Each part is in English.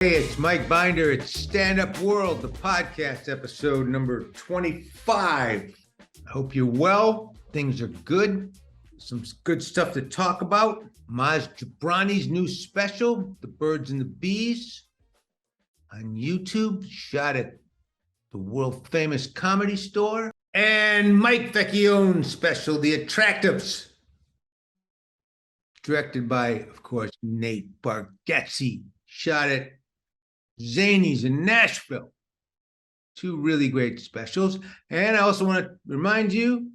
Hey, it's Mike Binder. It's Stand Up World, the podcast episode number 25. I hope you're well. Things are good. Some good stuff to talk about. MAZ Jabroni's new special, The Birds and the Bees, on YouTube, shot at the world famous Comedy Store. And Mike Vecchione's special, The Attractives, directed by, of course, Nate Bargatze, shot at Zanies in Nashville. Two really great specials. And I also want to remind you,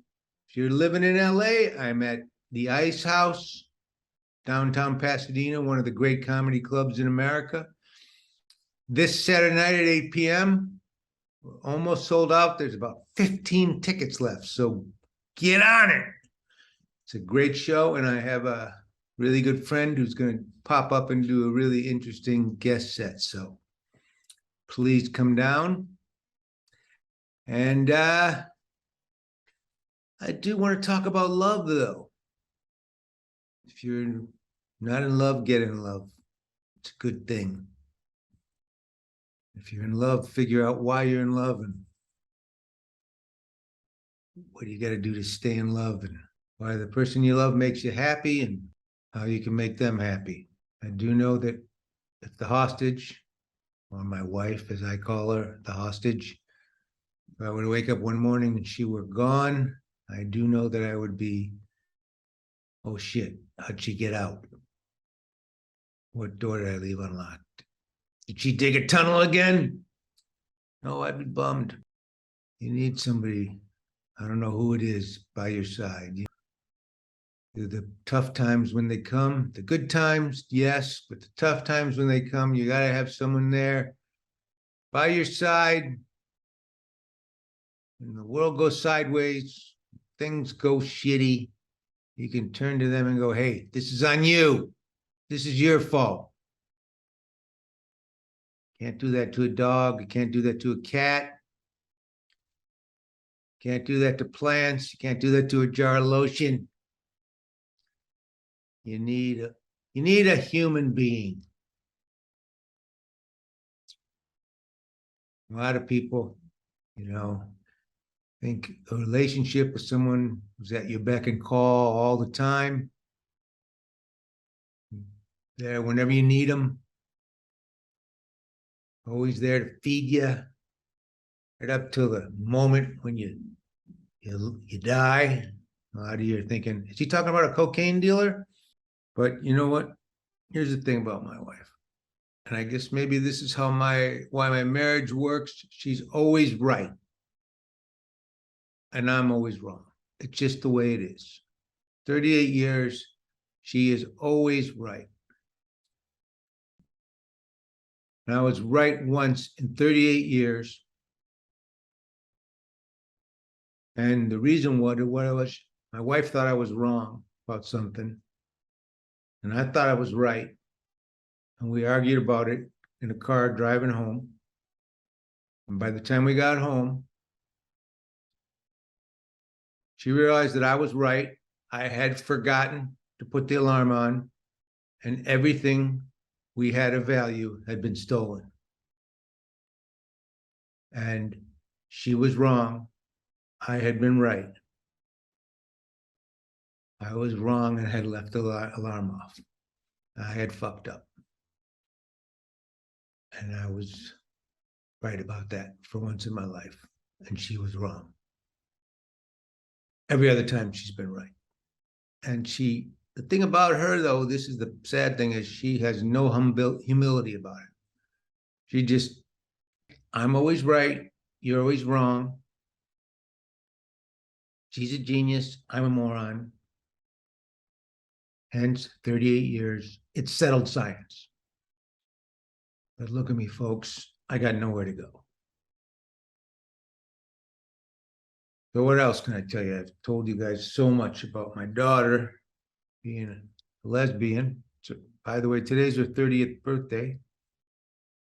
if you're living in LA, I'm at the Ice House, downtown Pasadena, one of the great comedy clubs in America. This Saturday night at 8 p.m., we're almost sold out. There's about 15 tickets left, so get on it. It's a great show, and I have a really good friend who's going to pop up and do a really interesting guest set. So please come down. And I do want to talk about love, though. If you're not in love, get in love. It's a good thing. If you're in love, figure out why you're in love and what you got to do to stay in love, and why the person you love makes you happy and how you can make them happy. I do know that if the hostage, or my wife, as I call her, the hostage, if I were to wake up one morning and she were gone, I do know that I would be, oh shit, how'd she get out? What door did I leave unlocked? Did she dig a tunnel again? No, I'd be bummed. You need somebody, I don't know who it is, by your side. The tough times when they come, the good times, yes, but the tough times when they come, you gotta have someone there by your side. When the world goes sideways, things go shitty, you can turn to them and go, hey, this is on you. This is your fault. Can't do that to a dog. You can't do that to a cat. Can't do that to plants. You can't do that to a jar of lotion. You need a human being. A lot of people, think a relationship with someone who's at your beck and call all the time, there whenever you need them, always there to feed you, right up till the moment when you die. A lot of you are thinking, is he talking about a cocaine dealer? But you know what? Here's the thing about my wife. And I guess maybe this is why my marriage works. She's always right. And I'm always wrong. It's just the way it is. 38 years, she is always right. And I was right once in 38 years. And the reason what it was, my wife thought I was wrong about something. And I thought I was right. And we argued about it in a car driving home. And by the time we got home, she realized that I was right. I had forgotten to put the alarm on, and everything we had of value had been stolen. And she was wrong. I had been right. I was wrong and had left the alarm off. I had fucked up. And I was right about that for once in my life. And she was wrong. Every other time she's been right. And the thing about her, though, this is the sad thing, is she has no humility about it. She just, I'm always right. You're always wrong. She's a genius. I'm a moron. Hence, 38 years. It's settled science. But look at me, folks. I got nowhere to go. So what else can I tell you? I've told you guys so much about my daughter being a lesbian. So, by the way, today's her 30th birthday.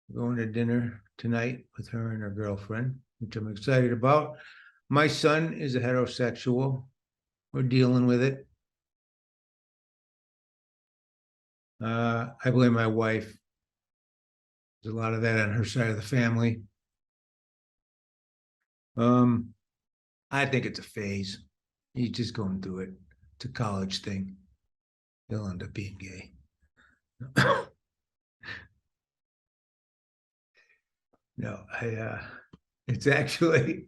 We're going to dinner tonight with her and her girlfriend, which I'm excited about. My son is a heterosexual. We're dealing with it. I blame my wife. There's a lot of that on her side of the family. I think it's a phase. He's just going through it. It's a college thing. He'll end up being gay. No, it's actually,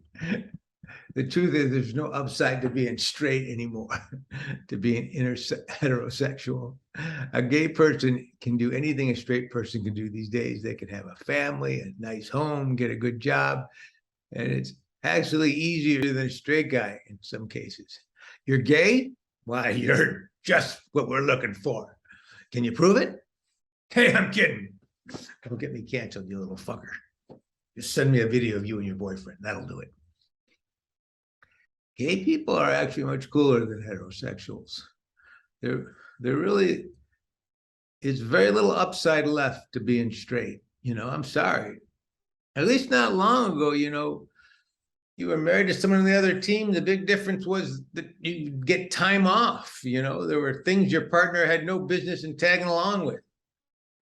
the truth is there's no upside to being straight anymore, to being heterosexual. A gay person can do anything a straight person can do these days. They can have a family, a nice home, get a good job, and it's actually easier than a straight guy in some cases. You're gay? Why, you're just what we're looking for. Can you prove it? Hey, I'm kidding. Don't get me canceled, you little fucker. Just send me a video of you and your boyfriend. That'll do it. Gay people are actually much cooler than heterosexuals. There really is very little upside left to being straight. I'm sorry. At least not long ago, you were married to someone on the other team. The big difference was that you get time off. There were things your partner had no business in tagging along with.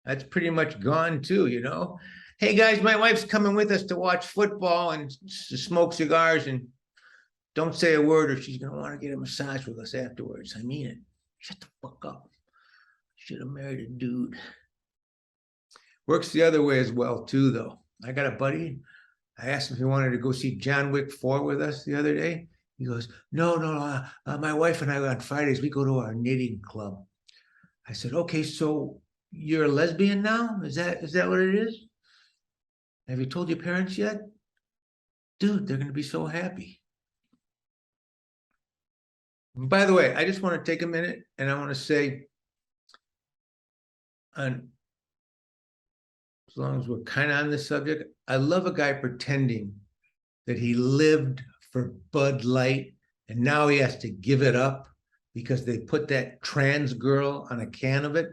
That's pretty much gone too, Hey guys, my wife's coming with us to watch football and smoke cigars, and don't say a word or she's going to want to get a massage with us afterwards. I mean it. Shut the fuck up. Should have married a dude. Works the other way as well too, though. I got a buddy. I asked him if he wanted to go see John Wick 4 with us the other day. He goes, no, my wife and I on Fridays, we go to our knitting club. I said, okay, so you're a lesbian now? Is that what it is? Have you told your parents yet? Dude, they're going to be so happy. And by the way, I just want to take a minute and I want to say, as long as we're kind of on this subject, I love a guy pretending that he lived for Bud Light and now he has to give it up because they put that trans girl on a can of it.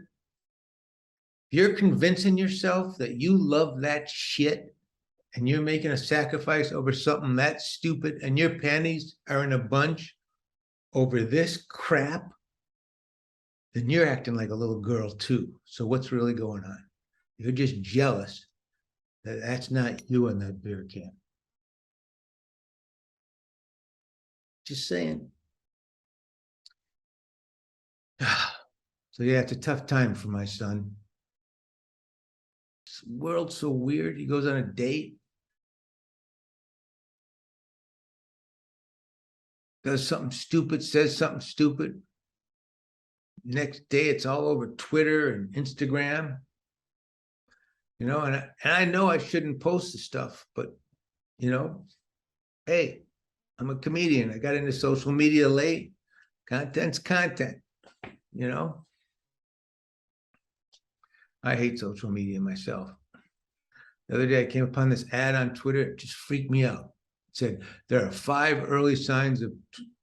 You're convincing yourself that you love that shit and you're making a sacrifice over something that stupid and your panties are in a bunch over this crap, then you're acting like a little girl too. So what's really going on? You're just jealous that that's not you in that beer can. Just saying. So yeah, it's a tough time for my son. This world's so weird. He goes on a date, does something stupid, says something stupid. Next day, it's all over Twitter and Instagram. And I know I shouldn't post the stuff, but, hey, I'm a comedian. I got into social media late. Content's content, I hate social media myself. The other day, I came upon this ad on Twitter. It just freaked me out. It said, there are 5 early signs of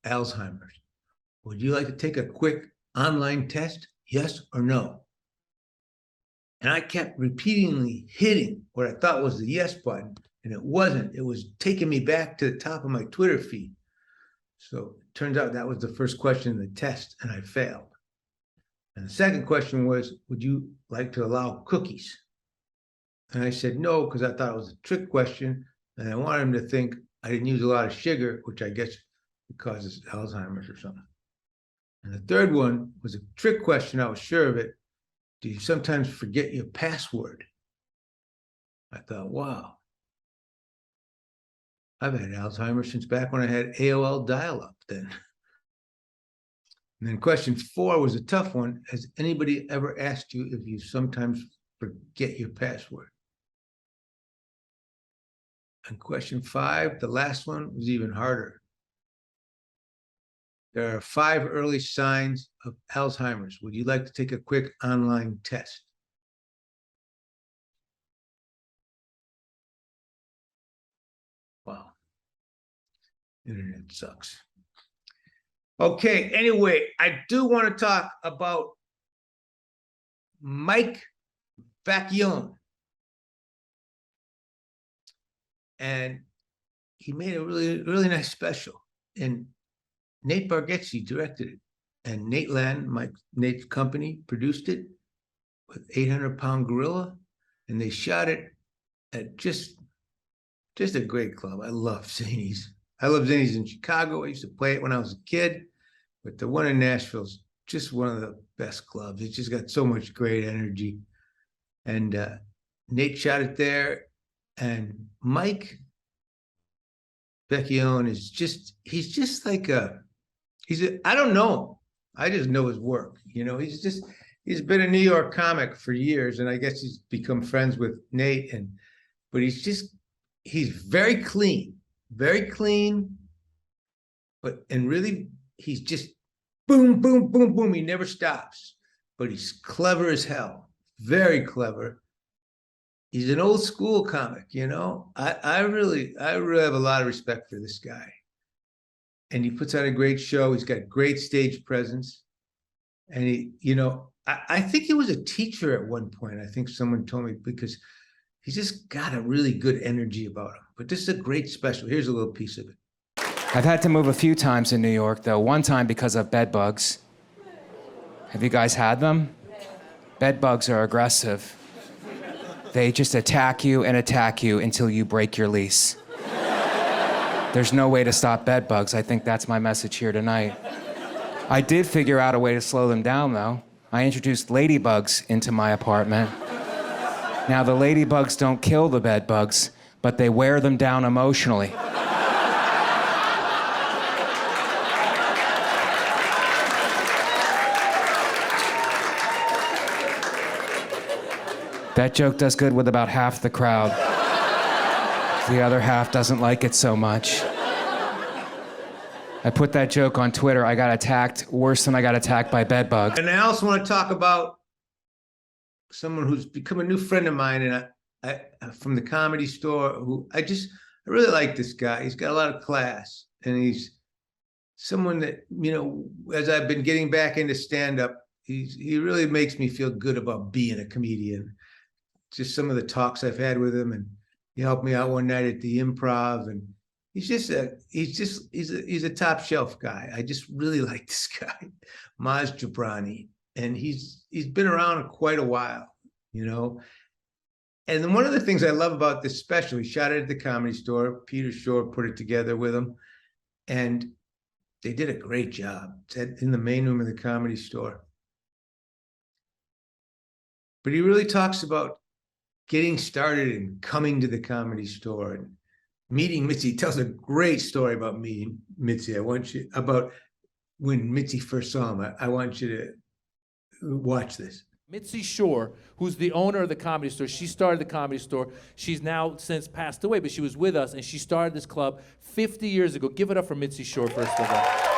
Alzheimer's. Would you like to take a quick online test? Yes or no? And I kept repeatedly hitting what I thought was the yes button, and it wasn't. It was taking me back to the top of my Twitter feed. So it turns out that was the first question in the test, and I failed. And the second question was, would you like to allow cookies? And I said no, because I thought it was a trick question, and I wanted him to think I didn't use a lot of sugar, which I guess causes Alzheimer's or something. And the third one was a trick question. I was sure of it. Do you sometimes forget your password? I thought, wow. I've had Alzheimer's since back when I had AOL dial-up then. And then question 4 was a tough one. Has anybody ever asked you if you sometimes forget your password? And question 5, the last one, was even harder. There are 5 early signs of Alzheimer's. Would you like to take a quick online test? Wow. Internet sucks. Okay, anyway, I do want to talk about Mike Vecchione. And he made a really nice special. And Nate Bargatze directed it. And Nate Land, Nate's company, produced it with 800-pound gorilla. and they shot it at just a great club. I love Zanies. I love Zanies in Chicago. I used to play it when I was a kid, but the one in Nashville's just one of the best clubs. It's just got so much great energy. And Nate shot it there, and Mike Vecchione is he's just like I don't know. I just know his work. You know, he's been a New York comic for years, and I guess he's become friends with Nate. But he's very clean, and really he's just boom, boom, boom, boom. He never stops, but he's clever as hell, very clever. He's an old school comic, you know. I really have a lot of respect for this guy. And he puts on a great show. He's got great stage presence. And I think he was a teacher at one point. I think someone told me, because he's just got a really good energy about him. But this is a great special. Here's a little piece of it. I've had to move a few times in New York, though. One time because of bed bugs. Have you guys had them? Bed bugs are aggressive. They just attack you until you break your lease. There's no way to stop bed bugs. I think that's my message here tonight. I did figure out a way to slow them down, though. I introduced ladybugs into my apartment. Now, the ladybugs don't kill the bed bugs, but they wear them down emotionally. That joke does good with about half the crowd. The other half doesn't like it so much. I put that joke on Twitter. I got attacked worse than I got attacked by bed bugs. And I also want to talk about someone who's become a new friend of mine, and I from the Comedy Store, who I really like this guy. He's got a lot of class, and he's someone that, you know, as I've been getting back into stand-up, he really makes me feel good about being a comedian. Just some of the talks I've had with him, and he helped me out one night at the Improv, and he's a top shelf guy. I just really like this guy, MAZ Jabroni, and he's been around quite a while, you know. And then one of the things I love about this special, he shot it at the Comedy Store. Peter Shore put it together with him, and they did a great job. It's in the main room of the Comedy Store. But he really talks about getting started and coming to the Comedy Store and meeting Mitzi. He tells a great story about meeting Mitzi. About when Mitzi first saw him. I want you to watch this. Mitzi Shore, who's the owner of the Comedy Store, she started the Comedy Store. She's now since passed away, but she was with us, and she started this club 50 years ago. Give it up for Mitzi Shore, first of all.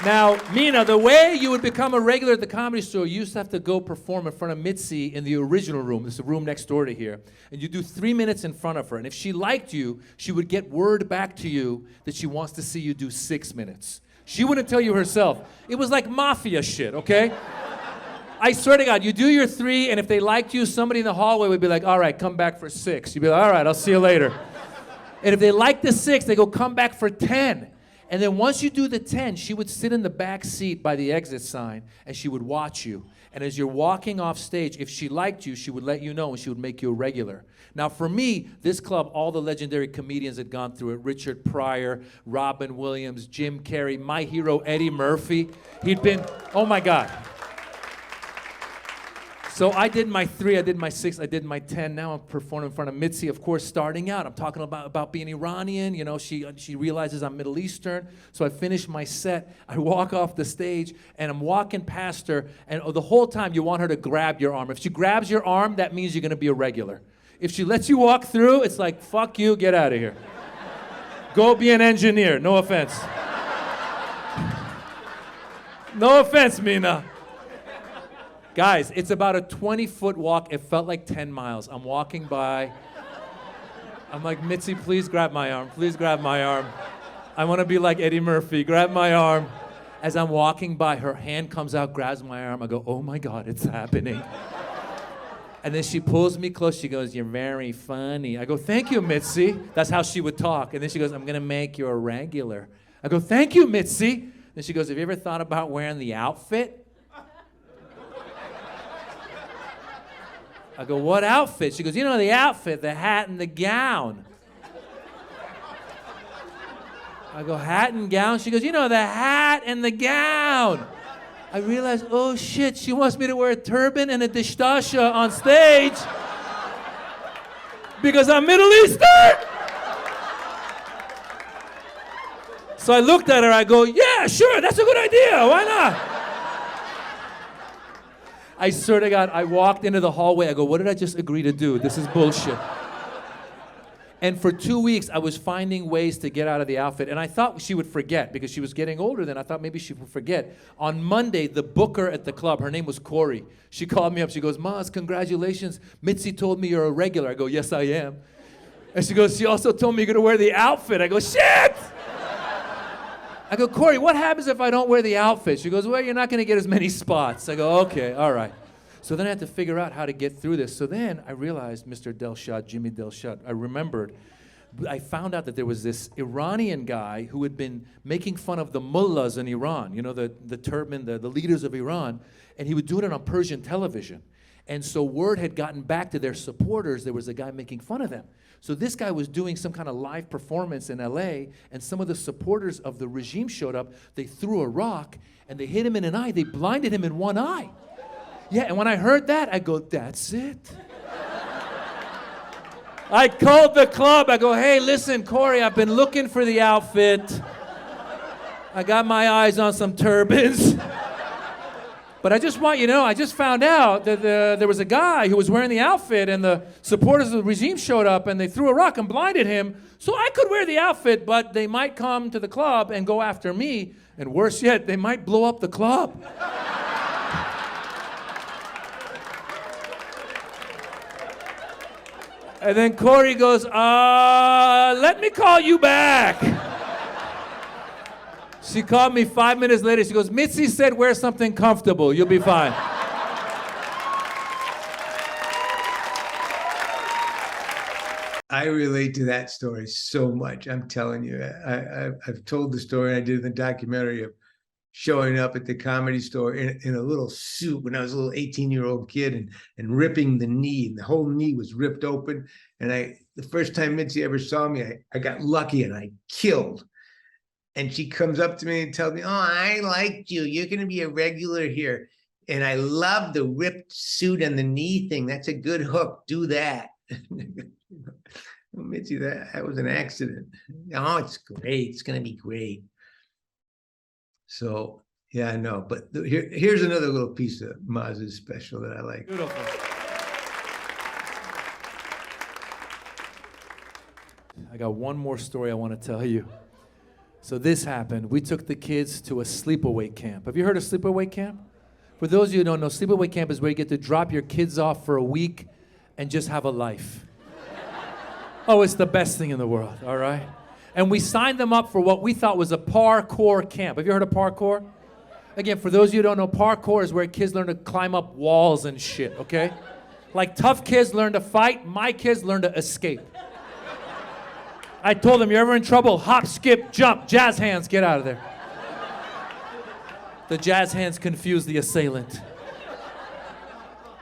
Now, Mina, the way you would become a regular at the Comedy Store, you used to have to go perform in front of Mitzi in the original room. There's a room next door to here. And you do 3 minutes in front of her. And if she liked you, she would get word back to you that she wants to see you do 6 minutes. She wouldn't tell you herself. It was like mafia shit, okay? I swear to God, you do your 3, and if they liked you, somebody in the hallway would be like, all right, come back for 6. You'd be like, all right, I'll see you later. And if they liked the 6, they go, come back for 10. And then once you do the 10, she would sit in the back seat by the exit sign, and she would watch you. And as you're walking off stage, if she liked you, she would let you know, and she would make you a regular. Now, for me, this club, all the legendary comedians had gone through it. Richard Pryor, Robin Williams, Jim Carrey, my hero, Eddie Murphy. He'd been, oh my God. So I did my 3, I did my 6, I did my 10. Now I'm performing in front of Mitzi, of course, starting out. I'm talking about being Iranian. You know, she realizes I'm Middle Eastern. So I finish my set. I walk off the stage, and I'm walking past her. And the whole time you want her to grab your arm. If she grabs your arm, that means you're going to be a regular. If she lets you walk through, it's like, fuck you, get out of here. Go be an engineer, no offense. No offense, Mina. Guys, it's about a 20-foot walk. It felt like 10 miles. I'm walking by. I'm like, Mitzi, please grab my arm. Please grab my arm. I want to be like Eddie Murphy. Grab my arm. As I'm walking by, her hand comes out, grabs my arm. I go, oh my God, it's happening. And then she pulls me close. She goes, you're very funny. I go, thank you, Mitzi. That's how she would talk. And then she goes, I'm going to make you a regular. I go, thank you, Mitzi. Then she goes, have you ever thought about wearing the outfit? I go, what outfit? She goes, you know the outfit, the hat and the gown. I go, hat and gown? She goes, you know the hat and the gown. I realized, oh shit, she wants me to wear a turban and a dishtasha on stage because I'm Middle Eastern. So I looked at her, I go, yeah, sure, that's a good idea, why not? I swear to God, I walked into the hallway, I go, what did I just agree to do? This is bullshit. And for 2 weeks, I was finding ways to get out of the outfit. And I thought she would forget because she was getting older then. I thought maybe she would forget. On Monday, the booker at the club, her name was Corey. She called me up. She goes, Maz, congratulations. Mitzi told me you're a regular. I go, yes, I am. And she goes, she also told me you're going to wear the outfit. I go, shit! I go, Corey, what happens if I don't wear the outfit? She goes, well, you're not going to get as many spots. I go, okay, all right. So then I had to figure out how to get through this. So then I realized, Mr. Delshad, Jimmy Delshad, I remembered, I found out that there was this Iranian guy who had been making fun of the mullahs in Iran, you know, the turban, the leaders of Iran, and he would do it on Persian television. And so word had gotten back to their supporters, there was a guy making fun of them. So this guy was doing some kind of live performance in LA, and some of the supporters of the regime showed up. They threw a rock, and they hit him in an eye. They blinded him in one eye. Yeah, and when I heard that, I go, that's it. I called the club. I go, hey, listen, Corey, I've been looking for the outfit. I got my eyes on some turbans. But I just want you to know, I just found out that there was a guy who was wearing the outfit, and the supporters of the regime showed up, and they threw a rock and blinded him. So I could wear the outfit, but they might come to the club and go after me. And worse yet, they might blow up the club. And then Corey goes, let me call you back. She called me 5 minutes later. She goes, Mitzi said wear something comfortable. You'll be fine. I relate to that story so much. I'm telling you, I've told the story I did in the documentary of showing up at the Comedy Store in a little suit when I was a little 18-year-old kid and ripping the knee. And the whole knee was ripped open. And the first time Mitzi ever saw me, I got lucky and I killed. And she comes up to me and tells me, oh, I liked you. You're going to be a regular here. And I love the ripped suit and the knee thing. That's a good hook. Do that. Well, Mitzi, that was an accident. Oh, it's great. It's going to be great. So, yeah, I know. But here's another little piece of Maz's special that I like. Beautiful. I got one more story I want to tell you. So this happened. We took the kids to a sleepaway camp. Have you heard of sleepaway camp? For those of you who don't know, sleepaway camp is where you get to drop your kids off for a week and just have a life. Oh, it's the best thing in the world, all right? And we signed them up for what we thought was a parkour camp. Have you heard of parkour? Again, for those of you who don't know, parkour is where kids learn to climb up walls and shit, okay? Like tough kids learn to fight, my kids learn to escape. I told them, you're ever in trouble, hop, skip, jump, jazz hands, get out of there. The jazz hands confused the assailant.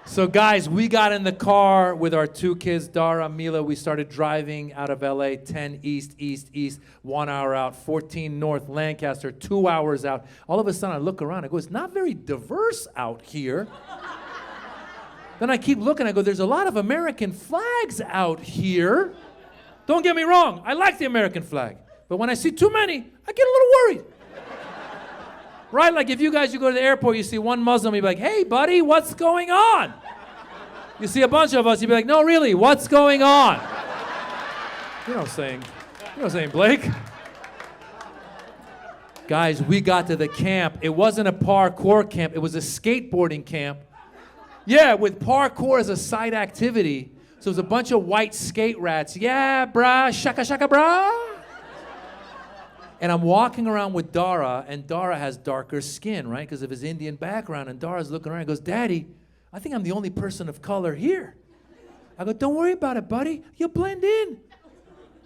So guys, we got in the car with our two kids, Dara, Mila. We started driving out of LA, 10 east, 1 hour out, 14 north, Lancaster, 2 hours out. All of a sudden I look around, I go, it's not very diverse out here. Then I keep looking, I go, there's a lot of American flags out here. Don't get me wrong, I like the American flag. But when I see too many, I get a little worried. Right, like if you go to the airport, you see one Muslim, you'd be like, hey buddy, what's going on? You see a bunch of us, you'd be like, no really, what's going on? You know what I'm saying, Blake? Guys, we got to the camp. It wasn't a parkour camp, it was a skateboarding camp. Yeah, with parkour as a side activity. So it was a bunch of white skate rats. Yeah, brah, shaka shaka brah. And I'm walking around with Dara, and Dara has darker skin, right? Because of his Indian background. And Dara's looking around and goes, Daddy, I think I'm the only person of color here. I go, don't worry about it, buddy. You'll blend in.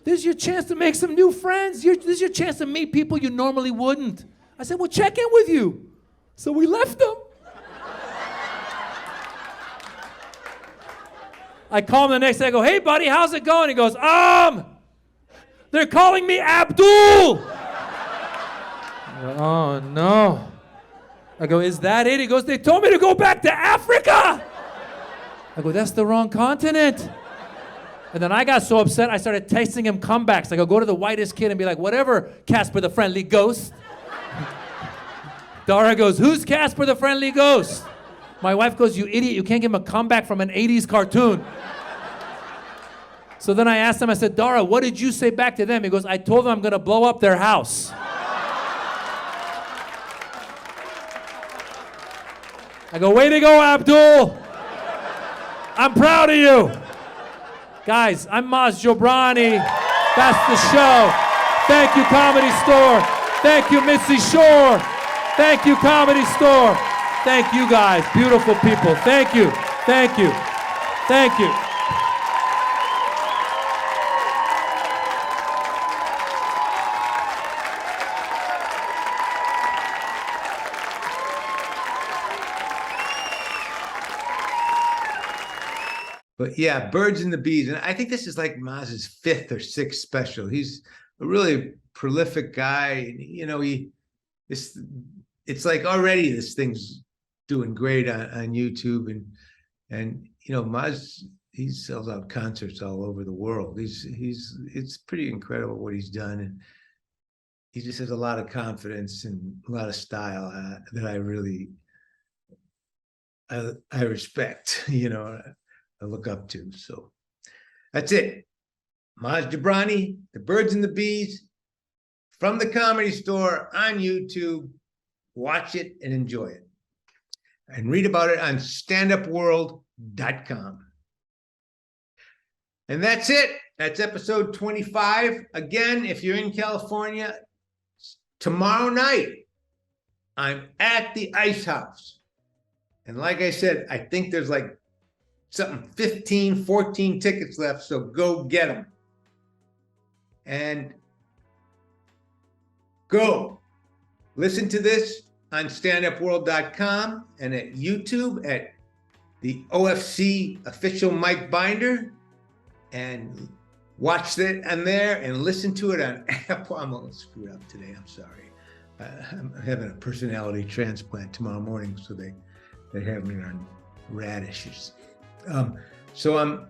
This is your chance to make some new friends. This is your chance to meet people you normally wouldn't. I said, well, check in with you. So we left them. I call him the next day. I go, hey, buddy, how's it going? He goes, they're calling me Abdul. I go, oh, no. I go, is that it? He goes, they told me to go back to Africa. I go, that's the wrong continent. And then I got so upset, I started texting him comebacks. I go to the whitest kid and be like, whatever, Casper the Friendly Ghost. Dara goes, who's Casper the Friendly Ghost? My wife goes, you idiot, you can't give him a comeback from an 80s cartoon. So then I asked him, I said, Dara, what did you say back to them? He goes, I told them I'm gonna blow up their house. I go, way to go, Abdul. I'm proud of you. Guys, I'm MAZ JABRONI. That's the show. Thank you, Comedy Store. Thank you, Mitzi Shore. Thank you, Comedy Store. Thank you, guys. Beautiful people. Thank you. Thank you. Thank you. But yeah, Birds and the Bees. And I think this is like Maz's 5th or 6th special. He's a really prolific guy. You know, it's like already this thing's doing great on YouTube. And you know, Maz, he sells out concerts all over the world. It's pretty incredible what he's done. And he just has a lot of confidence and a lot of style that I really, I respect, you know, I look up to. So that's it. MAZ JABRONI, The Birds and the Bees, from the Comedy Store on YouTube. Watch it and enjoy it. And read about it on standupworld.com. And that's it. That's episode 25. Again, if you're in California, tomorrow night, I'm at the Ice House. And like I said, I think there's like something 15, 14 tickets left, so go get them. And go. Listen to this on standupworld.com and at YouTube at the OFC official Mike Binder, and watch that on there and listen to it on Apple. I'm a little screwed up today, I'm sorry. I'm having a personality transplant tomorrow morning, so they have me on radishes. So I'm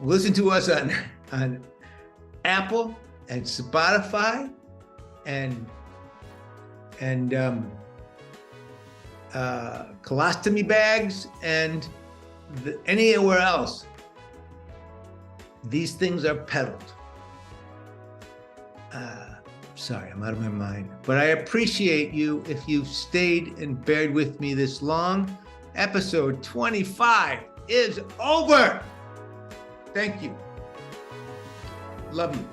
listen to us on Apple and Spotify and colostomy bags and anywhere else. These things are peddled. Sorry, I'm out of my mind. But I appreciate you if you've stayed and bared with me this long. Episode 25 is over. Thank you. Love you.